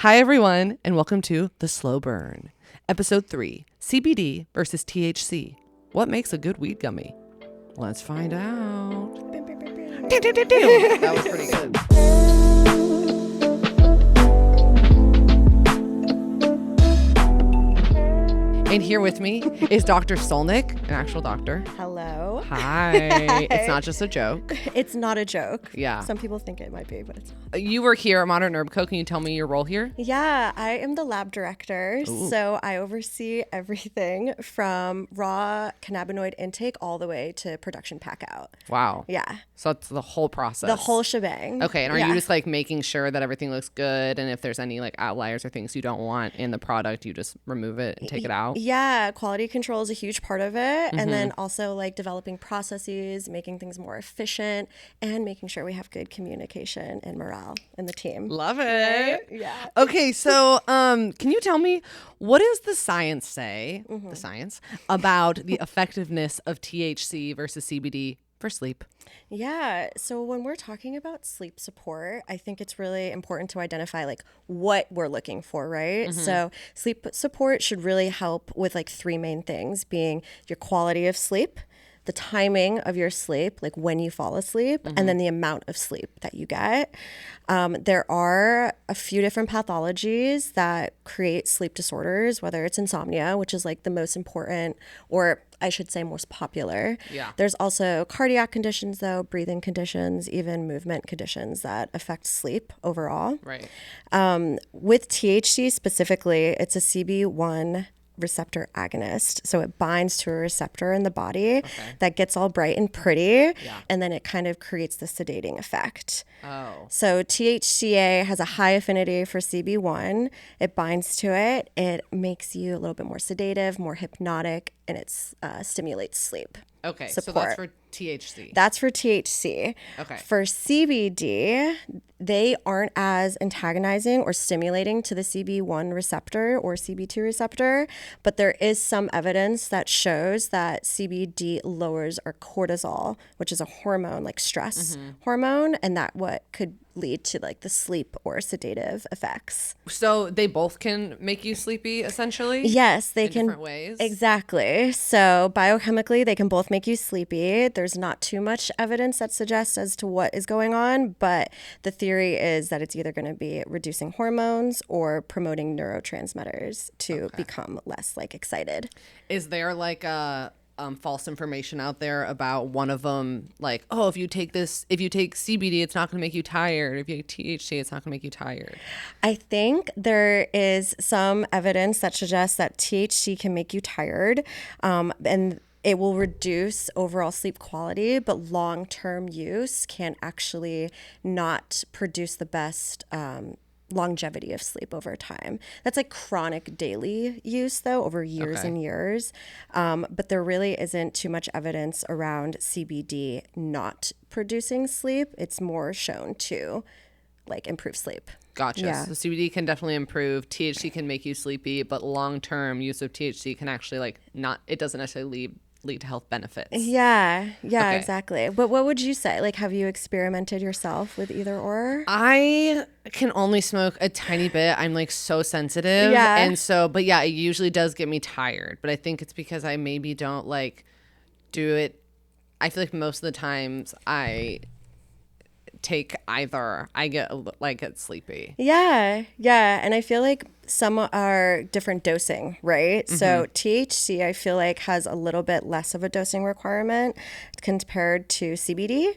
Hi, everyone, and welcome to The Slow Burn. Episode 3, CBD versus THC. What makes a good weed gummy? Let's find out. That was pretty good. And here with me is Dr. Solnick, an actual doctor. Hello. Hi. It's not just a joke. It's not a joke. Yeah. Some people think it might be, but it's not. You were here at Modern Herb Co. Can you tell me your role here? Yeah, I am the lab director. Ooh. So I oversee everything from raw cannabinoid intake all the way to production pack out. Wow. Yeah. So it's the whole process. The whole shebang. Okay, and are you just like making sure that everything looks good, and if there's any like outliers or things you don't want in the product, you just remove it and take it out? Yeah, quality control is a huge part of it. And then also like developing processes, making things more efficient, and making sure we have good communication and morale in the team. Love it. Yeah. Okay, so can you tell me, what does the science say, the science, about the effectiveness of THC versus CBD for sleep? Yeah. So when we're talking about sleep support, I think it's really important to identify like what we're looking for, right? So sleep support should really help with like three main things, being your quality of sleep, the timing of your sleep, like when you fall asleep, and then the amount of sleep that you get. There are a few different pathologies that create sleep disorders, whether it's insomnia, which is like the most important, or I should say most popular. Yeah. There's also cardiac conditions though, breathing conditions, even movement conditions that affect sleep overall. Right. With THC specifically, it's a CB1 receptor agonist. So it binds to a receptor in the body that gets all bright and pretty, and then it kind of creates the sedating effect. Oh. So THCA has a high affinity for CB1. It binds to it. It makes you a little bit more sedative, more hypnotic, and it stimulates sleep. Okay, support. so that's for THC. That's for THC. Okay. For CBD, they aren't as antagonizing or stimulating to the CB1 receptor or CB2 receptor, but there is some evidence that shows that CBD lowers our cortisol, which is a hormone, like stress hormone, and that what could lead to like the sleep or sedative effects. So they both can make you sleepy, essentially? Yes, they in can. different ways? Exactly. So biochemically, they can both make you sleepy. There's not too much evidence that suggests as to what is going on, but the theory is that it's either going to be reducing hormones or promoting neurotransmitters to become less like excited. Is there like a false information out there about one of them, like, oh, if you take CBD, it's not going to make you tired. If you take THC, it's not going to make you tired? I think there is some evidence that suggests that THC can make you tired, and it will reduce overall sleep quality, but long-term use can actually not produce the best longevity of sleep over time. That's like chronic daily use though, over years and years. But there really isn't too much evidence around CBD not producing sleep. It's more shown to like improve sleep. Gotcha. Yeah. So CBD can definitely improve. THC can make you sleepy, but long-term use of THC can actually it doesn't necessarily lead to health benefits. Yeah, Okay. exactly. But what would you say? Like, have you experimented yourself with either or? I can only smoke a tiny bit. I'm like so sensitive. Yeah. And so, but yeah, it usually does get me tired. But I think it's because I maybe don't like do it. I feel like most of the times I take either, I get sleepy. Yeah. And I feel like some are different dosing, right? So THC, I feel like, has a little bit less of a dosing requirement compared to CBD.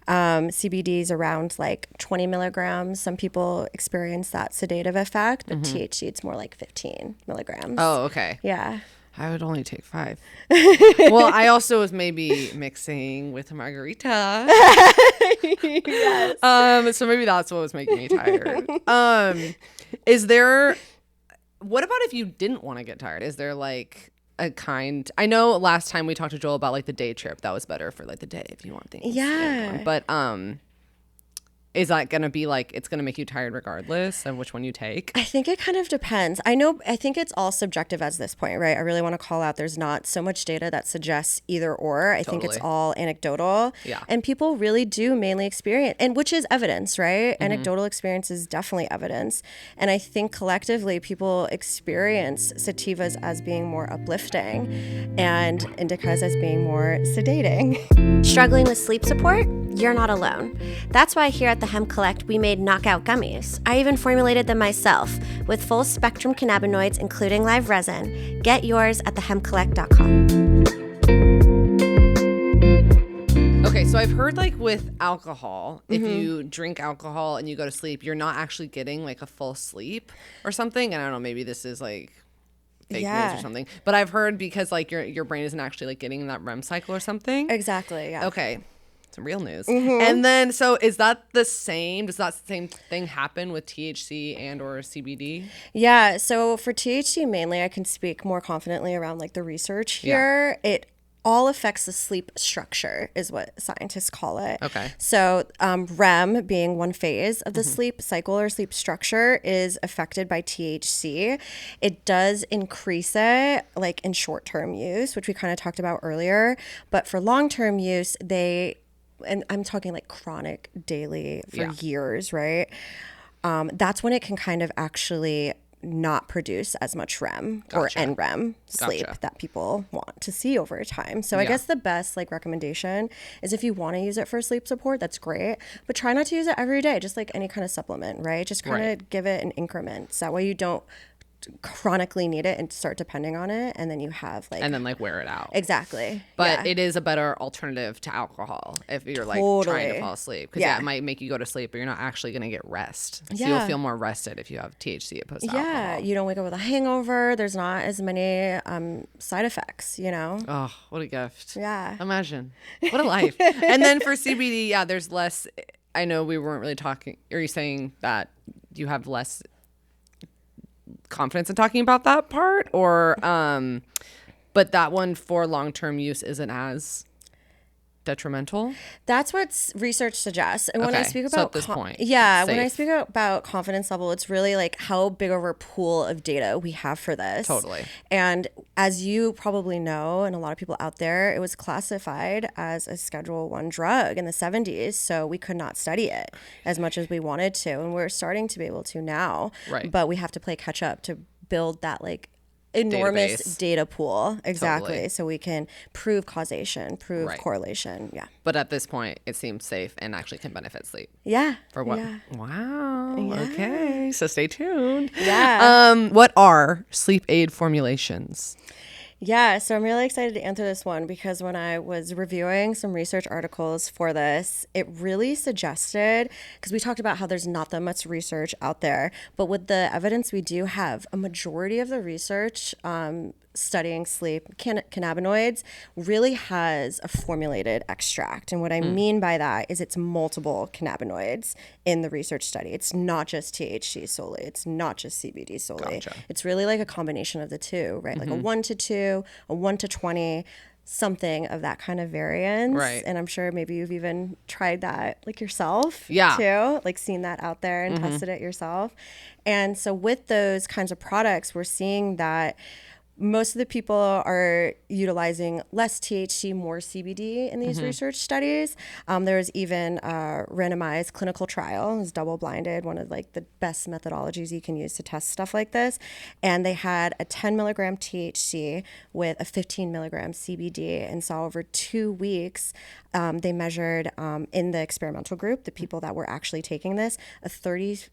CBD is around like 20 milligrams. Some people experience that sedative effect, but THC, it's more like 15 milligrams. Oh, okay. Yeah. I would only take 5. Well, I also was maybe mixing with a margarita. Yes. So maybe that's what was making me tired. What about if you didn't want to get tired? Is there like I know last time we talked to Joel about like the day trip, that was better for like the day if you want things. Yeah. But is that going to be like, it's going to make you tired regardless of which one you take? I think it kind of depends. I think it's all subjective at this point, right? I really want to call out there's not so much data that suggests either or. I think it's all anecdotal. Yeah. And people really do mainly experience, and which is evidence, right? Anecdotal experience is definitely evidence. And I think collectively people experience sativas as being more uplifting and indicas as being more sedating. Struggling with sleep support? You're not alone. That's why here at the Hemp Collect, we made knockout gummies. I even formulated them myself with full spectrum cannabinoids, including live resin. Get yours at thehempcollect.com. Okay, so I've heard like with alcohol, if you drink alcohol and you go to sleep, you're not actually getting like a full sleep or something. And I don't know, maybe this is like fake news or something. But I've heard because like your brain isn't actually like getting that REM cycle or something. Exactly, yeah. Okay. Some real news. And then, so is that the same? Does that same thing happen with THC and or CBD? Yeah, so for THC mainly, I can speak more confidently around like the research here. It all affects the sleep structure is what scientists call it. Okay. So REM being one phase of the sleep cycle or sleep structure is affected by THC. It does increase it like in short-term use, which we kind of talked about earlier. But for long-term use, and I'm talking like chronic daily for years, right? That's when it can kind of actually not produce as much REM or NREM sleep that people want to see over time. So I guess the best like recommendation is if you want to use it for sleep support, that's great, but try not to use it every day, just like any kind of supplement, right? Just kind of give it in increments. That way you don't chronically need it and start depending on it, and then you have like, and then like wear it out. Exactly. But it is a better alternative to alcohol if you're like trying to fall asleep, because it might make you go to sleep, but you're not actually going to get rest. So you'll feel more rested if you have THC opposed to alcohol. You don't wake up with a hangover. There's not as many side effects, you know? Oh, what a gift. Yeah. Imagine. What a life. And then for CBD, there's less. I know we weren't really talking. Are you saying that you have less confidence in talking about that part, or but that one for long-term use isn't as detrimental? That's what research suggests. And when I speak about so at this point, when I speak about confidence level, it's really like how big of a pool of data we have for this. Totally. And as you probably know, and a lot of people out there, it was classified as a Schedule 1 drug in the 70s, so we could not study it as much as we wanted to, and we're starting to be able to now. Right. But we have to play catch up to build that like enormous data pool. Exactly. Totally. So we can prove causation, prove correlation. Yeah. But at this point, it seems safe and actually can benefit sleep. Yeah. For what? Yeah. Wow. Yeah. Okay. So stay tuned. Yeah. What are sleep aid formulations? Yeah, so I'm really excited to answer this one because when I was reviewing some research articles for this, it really suggested, because we talked about how there's not that much research out there, but with the evidence we do have, a majority of the research studying sleep, cannabinoids, really has a formulated extract. And what I mean by that is it's multiple cannabinoids in the research study. It's not just THC solely. It's not just CBD solely. Gotcha. It's really like a combination of the two, right? Like a 1 to 2, a 1 to 20, something of that kind of variance. Right. And I'm sure maybe you've even tried that like yourself too, like seen that out there and tested it yourself. And so with those kinds of products, we're seeing that most of the people are utilizing less THC, more CBD in these research studies. There was even a randomized clinical trial. It was double-blinded, one of like the best methodologies you can use to test stuff like this. And they had a 10 milligram THC with a 15 milligram CBD, and saw over 2 weeks, they measured in the experimental group, the people that were actually taking this, a 30%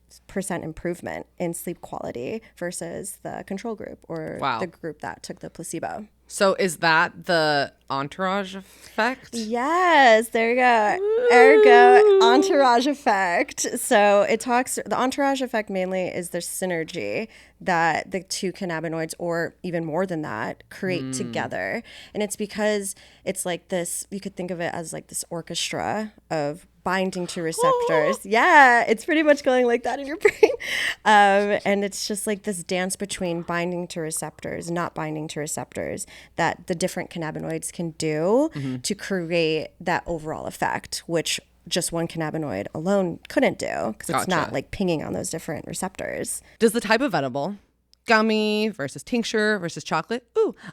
improvement in sleep quality versus the control group or the group that took the placebo. So is that the Entourage effect? Yes, there you go. Ergo, Entourage effect. So the Entourage effect mainly is the synergy that the two cannabinoids, or even more than that, create together. And it's because it's like this, you could think of it as like this orchestra of binding to receptors. Yeah, it's pretty much going like that in your brain. And it's just like this dance between binding to receptors, not binding to receptors, that the different cannabinoids can do to create that overall effect, which just one cannabinoid alone couldn't do, because it's not Gotcha. like pinging on those different receptors. Does the type of edible, gummy versus tincture versus chocolate,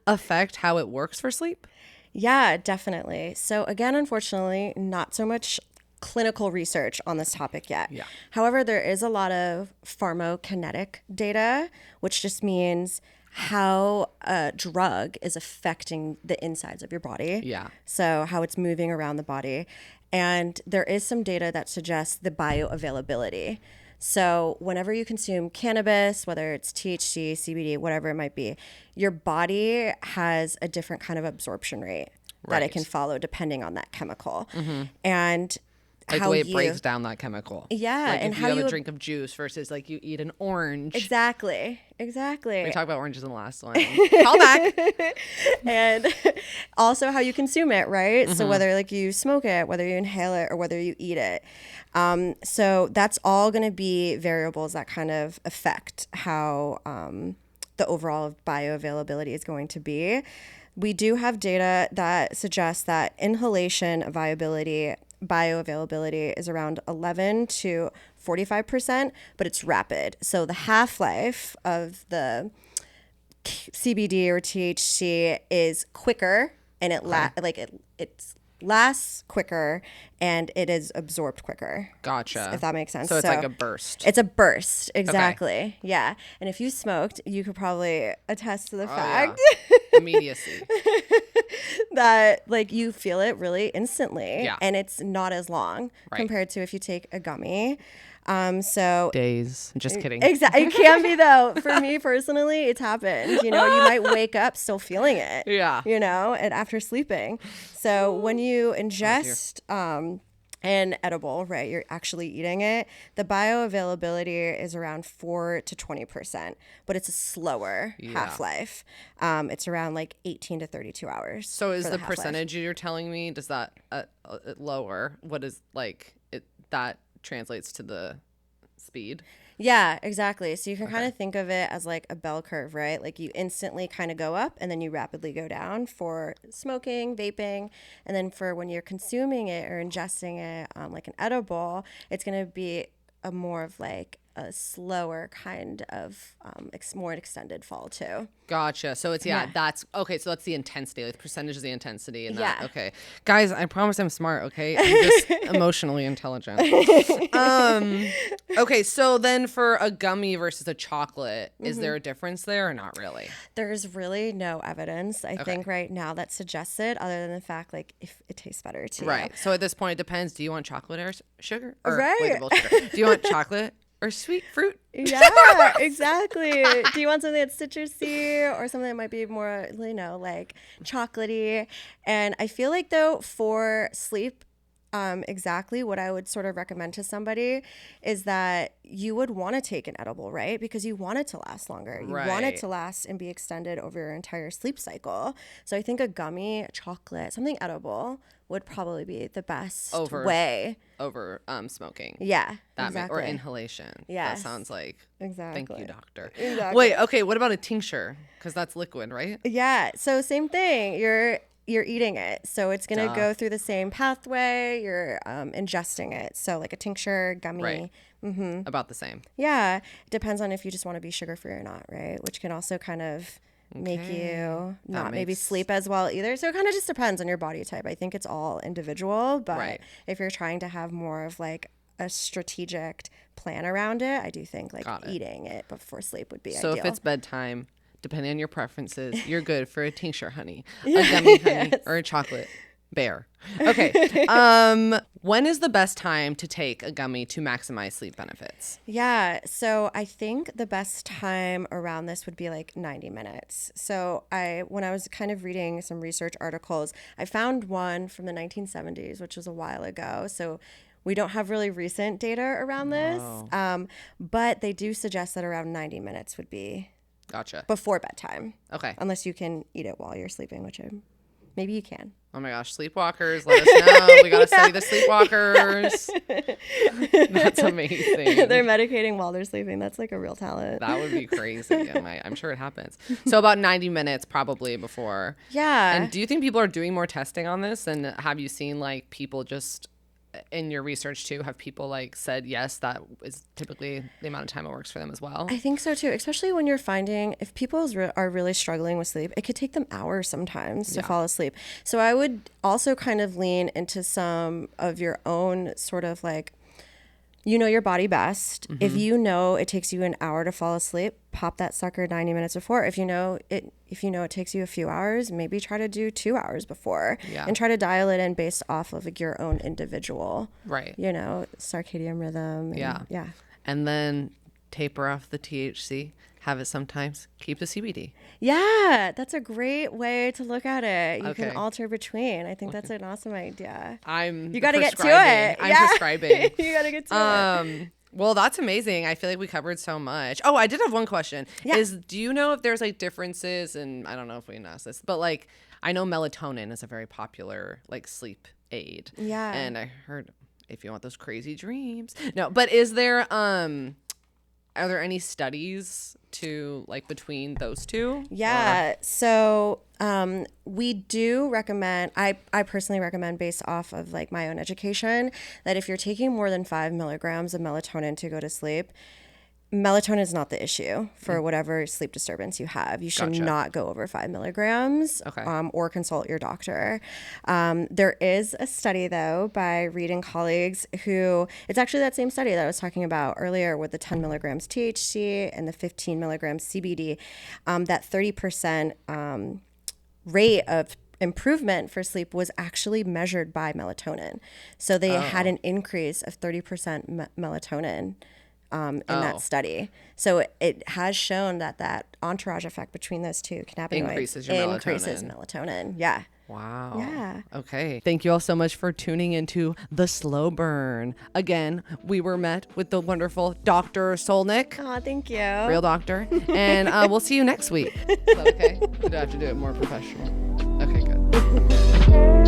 affect how it works for sleep? Yeah, definitely. So again, unfortunately, not so much clinical research on this topic yet. Yeah. However, there is a lot of pharmacokinetic data, which just means how a drug is affecting the insides of your body. Yeah. So how it's moving around the body. And there is some data that suggests the bioavailability. So whenever you consume cannabis, whether it's THC, CBD, whatever it might be, your body has a different kind of absorption rate that it can follow depending on that chemical. And Like how the way it you, breaks down that chemical. Yeah, Like and if how you have you a drink of juice versus like you eat an orange. Exactly. We talked about oranges in the last one. Call back. And also how you consume it, right? So whether like you smoke it, whether you inhale it, or whether you eat it. So that's all going to be variables that kind of affect how the overall bioavailability is going to be. We do have data that suggests that inhalation bioavailability is around 11 to 45%, but it's rapid. So the half-life of the CBD or THC is quicker, and it lasts quicker, and it is absorbed quicker. Gotcha. If that makes sense. So it's like a burst. It's a burst, exactly. Yeah. And if you smoked, you could probably attest to the fact Immediacy. that like you feel it really instantly. Yeah. And it's not as long compared to if you take a gummy. So Days. Just kidding. exactly, it can be though. For me personally, it's happened. You know, you might wake up still feeling it. Yeah. You know, and after sleeping. So when you ingest an edible, right, you're actually eating it, the bioavailability is around 4 to 20%, but it's a slower half-life. It's around like 18 to 32 hours. So is for the half-life. percentage you're telling me, does that lower? What is like it that translates to the speed? Yeah, exactly. So you can kind of think of it as like a bell curve, right? Like you instantly kind of go up and then you rapidly go down for smoking, vaping. And then for when you're consuming it or ingesting it, like an edible, it's going to be a more of like a slower kind of more extended fall too. Gotcha. So it's that's okay. So that's the intensity. Like the percentage of the intensity, and that. Yeah. Okay, guys, I promise I'm smart. Okay, I'm just emotionally intelligent. Okay, so then for a gummy versus a chocolate, is there a difference there or not really? There's really no evidence, I think, right now that suggests it, other than the fact like if it tastes better to you. Right. So at this point, it depends. Do you want chocolate or sugar? Or, Right. wait, double sugar. Do you want chocolate or sweet fruit? Yeah, exactly. Do you want something that's citrusy or something that might be more, you know, like chocolatey? And I feel like though for sleep, exactly what I would sort of recommend to somebody is that you would want to take an edible, right? Because you want it to last longer. You want it to last and be extended over your entire sleep cycle. So I think a gummy, a chocolate, something edible would probably be the best way. Over smoking. Yeah, That exactly. Or inhalation. Yes. That sounds like. Exactly. Thank you, doctor. Exactly. Wait, okay, what about a tincture? Because that's liquid, right? Yeah. So same thing. You're eating it. So it's going to go through the same pathway. You're ingesting it. So like a tincture, gummy. Right. About the same. Yeah. Depends on if you just want to be sugar free or not, right? Which can also kind of make you not maybe sleep as well either. So it kind of just depends on your body type. I think it's all individual, but if you're trying to have more of like a strategic plan around it, I do think like eating it before sleep would be ideal. So if it's bedtime, depending on your preferences, you're good for a tincture honey, a gummy honey, or a chocolate bear. Okay. When is the best time to take a gummy to maximize sleep benefits? Yeah. So I think the best time around this would be like 90 minutes. So when I was kind of reading some research articles, I found one from the 1970s, which was a while ago. So we don't have really recent data around this, but they do suggest that around 90 minutes would be before bedtime. Okay. Unless you can eat it while you're sleeping, which maybe you can. Oh my gosh, sleepwalkers, let us know. We got to study the sleepwalkers. That's amazing. They're medicating while they're sleeping. That's like a real talent. That would be crazy. I'm sure it happens. So about 90 minutes probably before. Yeah. And do you think people are doing more testing on this? And have you seen like people just in your research too, have people like said yes, that is typically the amount of time it works for them as well? I think so too, especially when you're finding if people are really struggling with sleep, it could take them hours sometimes to fall asleep. So I would also kind of lean into some of your own sort of like, you know your body best. If you know it takes you an hour to fall asleep, pop that sucker 90 minutes before. If you know it takes you a few hours, maybe try to do 2 hours before and try to dial it in based off of like your own individual, circadian rhythm. Yeah. And then taper off the THC, have it sometimes, keep the CBD. Yeah, that's a great way to look at it. You can alter between. I think that's an awesome idea. You got to get to it. I'm prescribing. You got to get to it. Well, that's amazing. I feel like we covered so much. Oh, I did have one question. Yeah. Do you know if there's like differences, and I don't know if we can ask this, but like I know melatonin is a very popular like sleep aid. Yeah. And I heard if you want those crazy dreams. No, but is there are there any studies to like between those two? Yeah. So we do recommend, I personally recommend based off of like my own education, that if you're taking more than 5 milligrams of melatonin to go to sleep, melatonin is not the issue for whatever sleep disturbance you have. You should not go over 5 milligrams or consult your doctor. There is a study, though, by Reed and colleagues who, it's actually that same study that I was talking about earlier with the 10 milligrams THC and the 15 milligrams CBD, that 30% rate of improvement for sleep was actually measured by melatonin. So they had an increase of 30% melatonin in that study. So it has shown that entourage effect between those two cannabinoids increases melatonin. Yeah. Wow. Yeah. Okay. Thank you all so much for tuning into The Slow Burn. Again, we were met with the wonderful Dr. Solnick. Oh, thank you. Real doctor. And we'll see you next week. Is that okay? We do have to do it more professional. Okay, good.